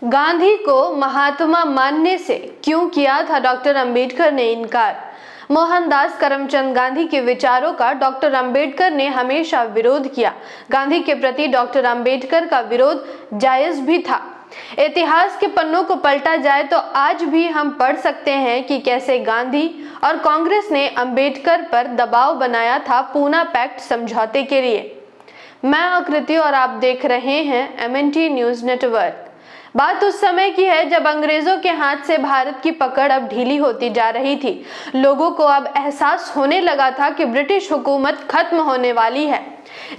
गांधी को महात्मा मानने से क्यों किया था डॉक्टर अंबेडकर ने इनकार? मोहनदास करमचंद गांधी के विचारों का डॉक्टर अंबेडकर ने हमेशा विरोध किया। गांधी के प्रति डॉक्टर अंबेडकर का विरोध जायज भी था। इतिहास के पन्नों को पलटा जाए तो आज भी हम पढ़ सकते हैं कि कैसे गांधी और कांग्रेस ने अंबेडकर पर दबाव बनाया था पूना पैक्ट समझौते के लिए। मैं आकृति और आप देख रहे हैं MNT न्यूज नेटवर्क। बात उस समय की है जब अंग्रेजों के हाथ से भारत की पकड़ अब ढीली होती जा रही थी। लोगों को अब एहसास होने लगा था कि ब्रिटिश हुकूमत खत्म होने वाली है।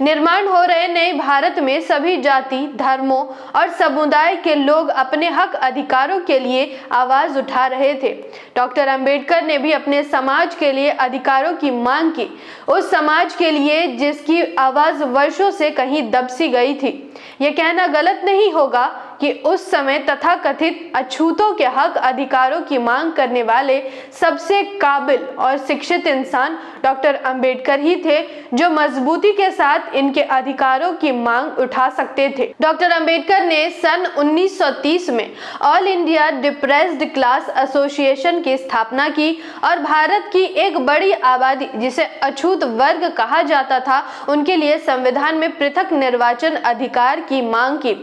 निर्माण हो रहे नए भारत में सभी जाति, धर्मों और समुदाय के लोग अपने हक अधिकारों के लिए आवाज उठा रहे थे। डॉक्टर अंबेडकर ने भी अपने समाज के लिए अधिकारों की मांग की, उस समाज के लिए जिसकी आवाज वर्षों से कहीं दबसी गई थी। यह कहना गलत नहीं होगा कि उस समय तथाकथित अछूतों के हक अधिकारों की मांग करने वाले सबसे काबिल और शिक्षित इंसान डॉक्टर अंबेडकर ही थे, जो मजबूती के साथ इनके अधिकारों की मांग उठा सकते थे। डॉक्टर अंबेडकर ने सन 1930 में all India depressed class association की स्थापना की और भारत की एक बड़ी आबादी, जिसे अछूत वर्ग कहा जाता था, उनके लिए संविधान में पृथक निर्वाचन अधिकार की मांग की।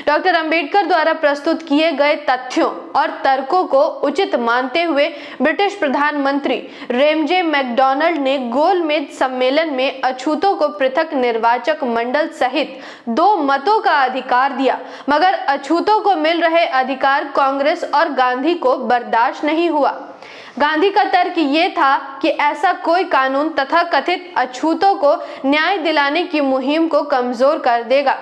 डॉक्टर अंबेडकर द्वारा प्रस्तुत किए गए तथ्यों और तर्कों को उचित मानते हुए ब्रिटिश प्रधानमंत्री रेमजे मैकडॉनल्ड ने गोलमेज सम्मेलन में अछूतों को पृथक निर्वाचक मंडल सहित 2 मतों का अधिकार दिया, मगर अछूतों को मिल रहे अधिकार कांग्रेस और गांधी को बर्दाश्त नहीं हुआ। गांधी का तर्क ये था कि ऐसा कोई कानून तथाकथित अछूतों को न्याय दिलाने की मुहिम को कमजोर कर देगा।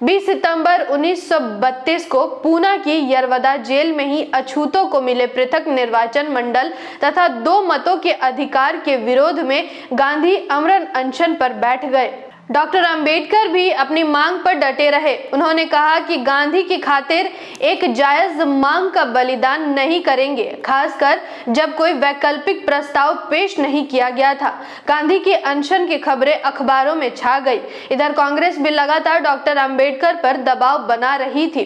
20 सितंबर 1932 को पूना की यरवदा जेल में ही अछूतों को मिले पृथक निर्वाचन मंडल तथा 2 मतों के अधिकार के विरोध में गांधी अमरण अनशन पर बैठ गए। डॉक्टर अंबेडकर भी अपनी मांग पर डटे रहे। उन्होंने कहा कि गांधी की खातिर एक जायज मांग का बलिदान नहीं करेंगे, खासकर जब कोई वैकल्पिक प्रस्ताव पेश नहीं किया गया था। गांधी की अनशन की खबरें अखबारों में छा गई। इधर कांग्रेस भी लगातार डॉक्टर अंबेडकर पर दबाव बना रही थी।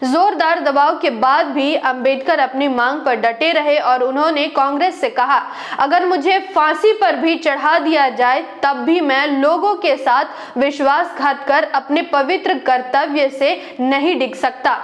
जोरदार दबाव के बाद भी अंबेडकर अपनी मांग पर डटे रहे और उन्होंने कांग्रेस से कहा, अगर मुझे फांसी पर भी चढ़ा दिया जाए तब भी मैं लोगों के साथ विश्वासघात कर अपने पवित्र कर्तव्य से नहीं डिग सकता।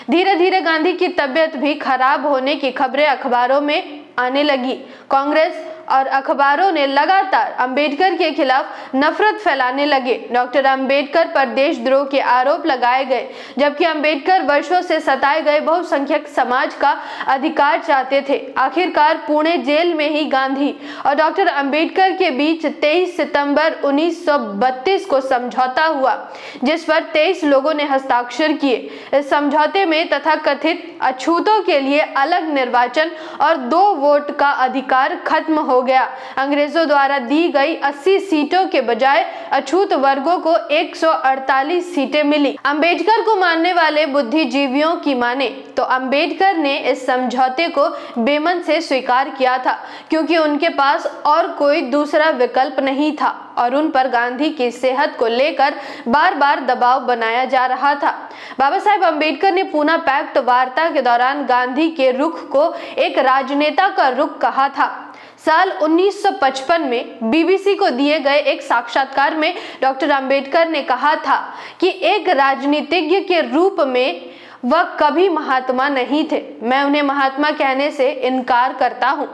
धीरे धीरे गांधी की तबीयत भी खराब होने की खबरें अखबारों में आने लगी। कांग्रेस और अखबारों ने लगातार अंबेडकर के खिलाफ नफरत फैलाने लगे। डॉक्टर अंबेडकर पर देशद्रोह के आरोप लगाए गए, जबकि अंबेडकर वर्षों से सताए गए बहुसंख्यक समाज का अधिकार चाहते थे। आखिरकार पुणे जेल में ही गांधी और डॉक्टर अंबेडकर के बीच 23 सितंबर 1932 को समझौता हुआ, जिस पर 23 लोगों ने हस्ताक्षर किए। इस समझौते में तथाकथित अछूतों के लिए अलग निर्वाचन और 2 वोट का अधिकार खत्म हो गया। अंग्रेजों द्वारा दी गई 80 सीटों के बजाय अछूत वर्गों को 148 सीटें मिली। अंबेडकर को मानने वाले बुद्धिजीवियों की माने तो अंबेडकर ने इस समझौते को बेमन से स्वीकार किया था, क्योंकि उनके पास और कोई दूसरा विकल्प नहीं था और उन पर गांधी की सेहत को लेकर बार बार दबाव बनाया जा रहा था। बाबा साहेब अंबेडकर ने पूना पैक्ट वार्ता के दौरान गांधी के रुख को एक राजनेता का रुख कहा था। साल 1955 में BBC को दिए गए एक साक्षात्कार में डॉक्टर अंबेडकर ने कहा था कि एक राजनीतिज्ञ के रूप में वह कभी महात्मा नहीं थे। मैं उन्हें महात्मा कहने से इनकार करता हूँ।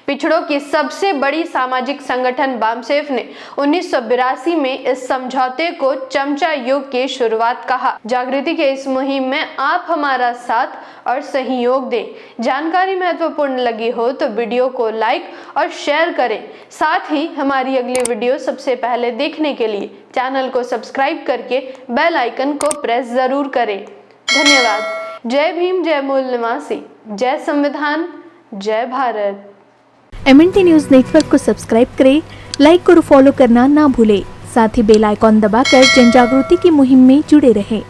पिछड़ों की सबसे बड़ी सामाजिक संगठन बामसेफ ने 1982 में इस समझौते को चमचा युग की शुरुआत कहा। जागृति के इस मुहिम में आप हमारा साथ और सहयोग दें। जानकारी महत्वपूर्ण लगी हो तो वीडियो को लाइक और शेयर करें। साथ ही हमारी अगली वीडियो सबसे पहले देखने के लिए चैनल को सब्सक्राइब करके बेल आइकन को प्रेस जरूर करें। धन्यवाद। जय भीम, जय मूल निवासी, जय संविधान, जय भारत। MNT न्यूज नेटवर्क को सब्सक्राइब करें, लाइक और फॉलो करना ना भूलें। साथ ही बेल आइकॉन दबाकर जन जागृति की मुहिम में जुड़े रहें।